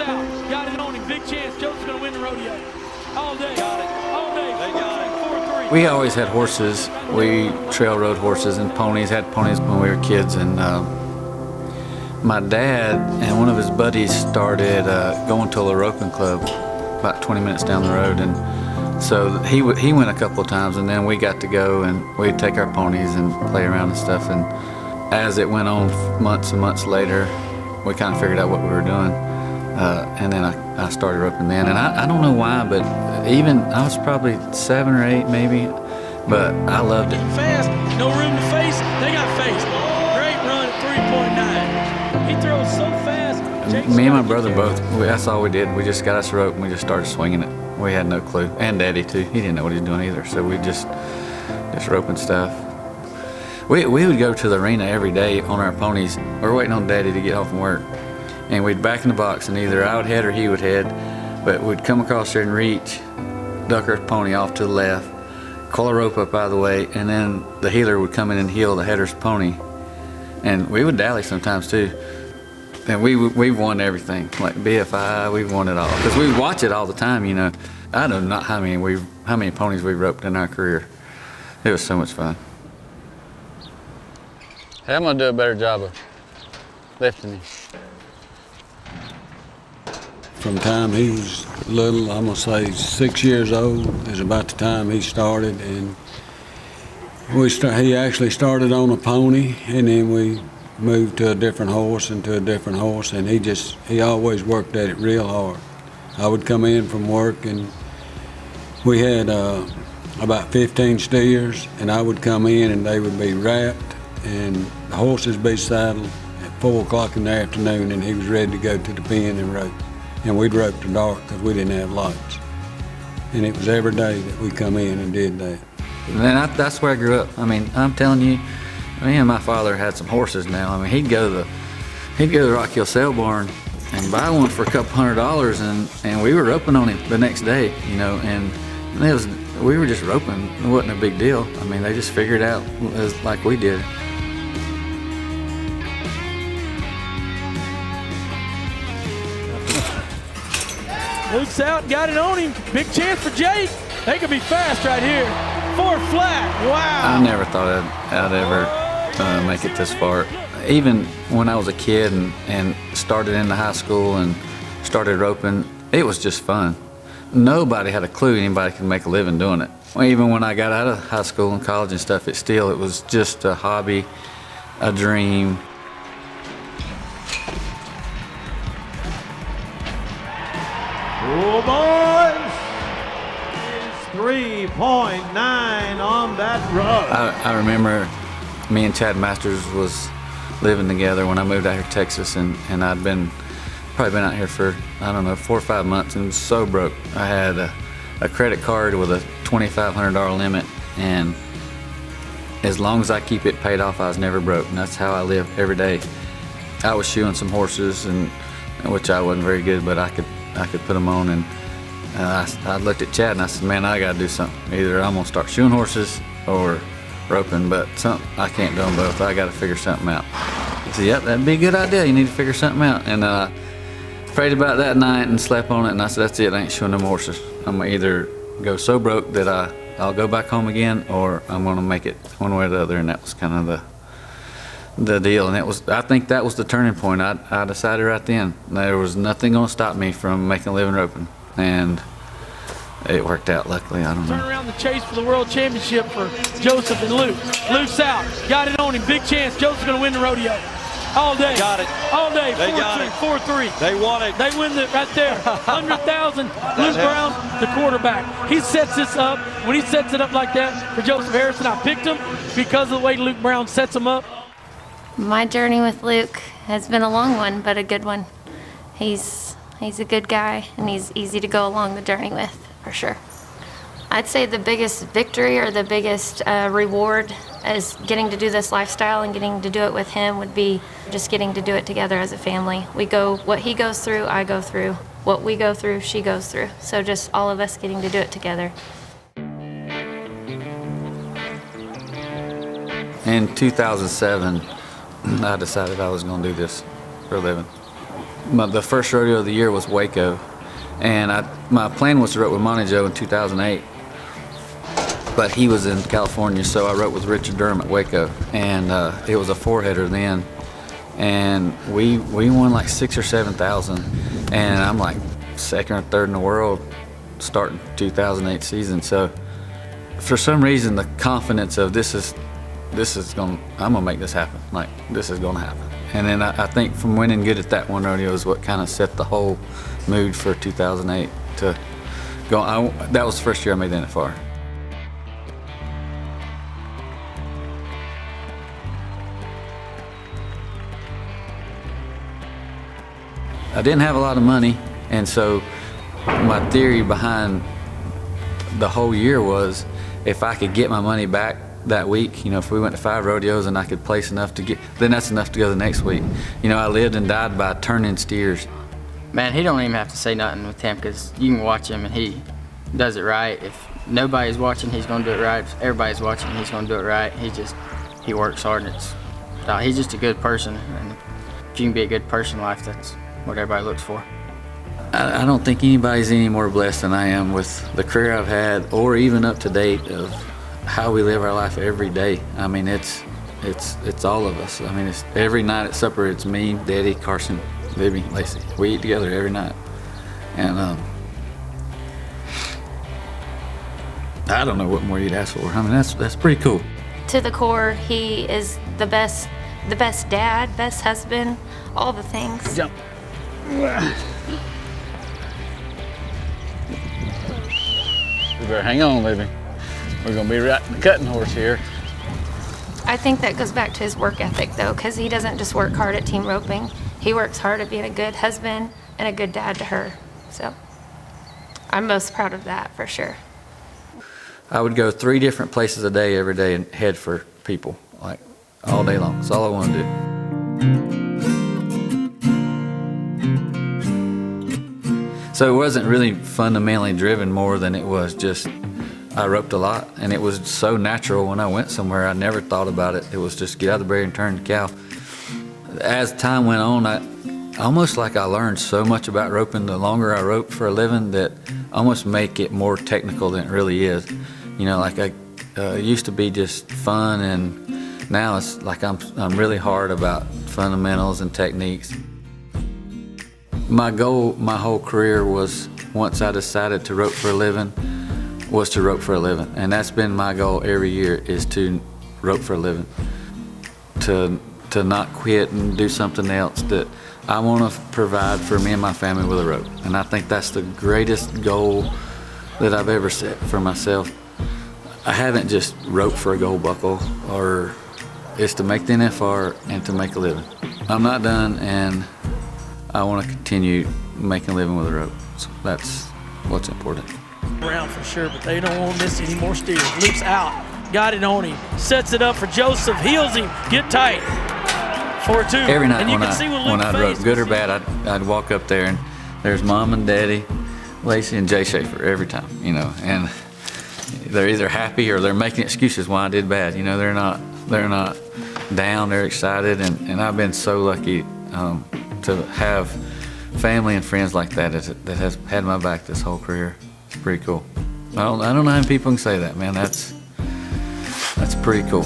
out, got it on him. Big chance, Joseph's going to win the rodeo. All day. Got it. All day. They got it. 4-3. We always had horses. We trail rode horses and ponies, had ponies when we were kids. And my dad and one of his buddies started going to a roping club about 20 minutes down the road. And so he went a couple of times, and then we got to go and we'd take our ponies and play around and stuff. And as it went on months and months later, we kind of figured out what we were doing. And then I started roping then. And I don't know why, but even I was probably 7 or 8 maybe, but I loved it. Fast, no room to face, they got faced. Great run at 3.9. He throws so fast. Me and my brother both, that's all we did. We just got us a rope and we just started swinging it. We had no clue. And Daddy too, he didn't know what he was doing either. So we just roping stuff. We would go to the arena every day on our ponies. We were waiting on Daddy to get home from work. And we'd back in the box, and either I would head or he would head, but we'd come across there and reach, duck our pony off to the left, call a rope up out of the way, and then the heeler would come in and heel the header's pony. And we would dally sometimes too. And we've won everything, like BFI, we've won it all. Because we watch it all the time, you know. I don't know how many ponies we've roped in our career. It was so much fun. Hey, I'm gonna do a better job of lifting you. From the time he was little, I'm gonna say 6 years old, is about the time he started. And he actually started on a pony, and then we moved to a different horse and to a different horse, and he always worked at it real hard. I would come in from work, and we had about 15 steers, and I would come in and they would be wrapped, and the horses be saddled at 4 o'clock in the afternoon, and he was ready to go to the pen and rope. And we'd rope to dark because we didn't have lights. And it was every day that we come in and did that. And that's where I grew up. I mean, I'm telling you, me and my father had some horses now. I mean, he'd go to the Rock Hill Sale Barn and buy one for a couple $100, and we were roping on him the next day, you know, and we were just roping. It wasn't a big deal. I mean, they just figured it out like we did. Luke's out, got it on him. Big chance for Jake. They could be fast right here. 4 flat, wow. I never thought I'd ever make it this far. Even when I was a kid and started into high school and started roping, it was just fun. Nobody had a clue anybody could make a living doing it. Even when I got out of high school and college and stuff, it was just a hobby, a dream. Oh, boys, it's 3.9 on that run. I remember me and Chad Masters was living together when I moved out here to Texas, and I'd probably been out here for, I don't know, 4 or 5 months and was so broke. I had a credit card with a $2,500 limit, and as long as I keep it paid off, I was never broke, and that's how I live every day. I was shoeing some horses, which I wasn't very good, but I could put them on, and I looked at Chad and I said, man, I gotta do something. Either I'm gonna start shoeing horses or roping, but I can't do them both. I gotta figure something out. He said, yep, that'd be a good idea. You need to figure something out. And I prayed about that night and slept on it, and I said, that's it, I ain't shoeing them horses. I'm gonna either go so broke that I'll go back home again, or I'm gonna make it one way or the other. And that was kind of the deal, and I think that was the turning point. I decided right then there was nothing gonna stop me from making a living roping, and it worked out, luckily. I don't know. Turn around the chase for the world championship for Joseph and Luke. Luke's out, got it on him, big chance. Joseph's gonna win the rodeo. All day. Got it. All day. They 4-2, got it. 4-3. They won it. They win it right there. 100,000. Luke Brown, the quarterback. He sets this up. When he sets it up like that for Joseph Harrison, I picked him because of the way Luke Brown sets him up. My journey with Luke has been a long one, but a good one. He's a good guy, and he's easy to go along the journey with, for sure. I'd say the biggest victory or the biggest reward as getting to do this lifestyle and getting to do it with him would be just getting to do it together as a family. What he goes through, I go through. What we go through, she goes through. So just all of us getting to do it together. In 2007, I decided I was going to do this for a living. the first rodeo of the year was Waco, and my plan was to rope with Monty Joe in 2008, but he was in California, so I roped with Richard Durham at Waco, and it was a 4-header then, and we won like 6,000 or 7,000, and I'm like second or third in the world starting 2008 season. So for some reason, the confidence of I'm gonna make this happen. Like, this is gonna happen. And then I think from winning good at that one rodeo is what kind of set the whole mood for 2008 to go. That was the first year I made the NFR. I didn't have a lot of money, and so my theory behind the whole year was if I could get my money back that week, if we went to 5 rodeos and I could place enough to get, then that's enough to go the next week. I lived and died by turning steers. Man, he don't even have to say nothing with him, because you can watch him and he does it right. If nobody's watching, he's gonna do it right. If everybody's watching, he's gonna do it right. He works hard, and he's just a good person. And if you can be a good person in life, that's what everybody looks for. I don't think anybody's any more blessed than I am with the career I've had, or even up to date of how we live our life every day. I mean, it's all of us. I mean, it's every night at supper, it's me, Daddy, Carson, Libby, Lacey. We eat together every night. And I don't know what more you'd ask for. I mean, that's pretty cool. To the core, he is the best dad, best husband, all the things. Jump. You better hang on, Libby. We're gonna be right in the cutting horse here. I think that goes back to his work ethic, though, because he doesn't just work hard at team roping. He works hard at being a good husband and a good dad to her. So I'm most proud of that, for sure. I would go 3 different places a day every day and head for people, like all day long. That's all I want to do. So it wasn't really fundamentally driven more than it was just I roped a lot, and it was so natural when I went somewhere. I never thought about it. It was just get out of the barrier and turn the cow. As time went on, I almost like I learned so much about roping the longer I roped for a living that almost make it more technical than it really is. Like it used to be just fun, and now it's like I'm really hard about fundamentals and techniques. My goal my whole career was, once I decided to rope for a living, was to rope for a living. And that's been my goal every year, is to rope for a living. To not quit and do something else. That I want to provide for me and my family with a rope. And I think that's the greatest goal that I've ever set for myself. I haven't just roped for a gold buckle, or it's to make the NFR and to make a living. I'm not done, and I want to continue making a living with a rope. So that's what's important. Around for sure, but they don't want to miss any more steers. Loops out, got it on him, sets it up for Joseph, heels him, get tight. 4-2. Every night and you when can see when I'd rope, good or bad, I'd walk up there and there's Mom and Daddy, Lacey and Jay Schaefer every time, and they're either happy or they're making excuses why I did bad. They're not down, they're excited, and I've been so lucky to have family and friends like that has had my back this whole career. It's pretty cool. I don't know how many people can say that, man. That's pretty cool.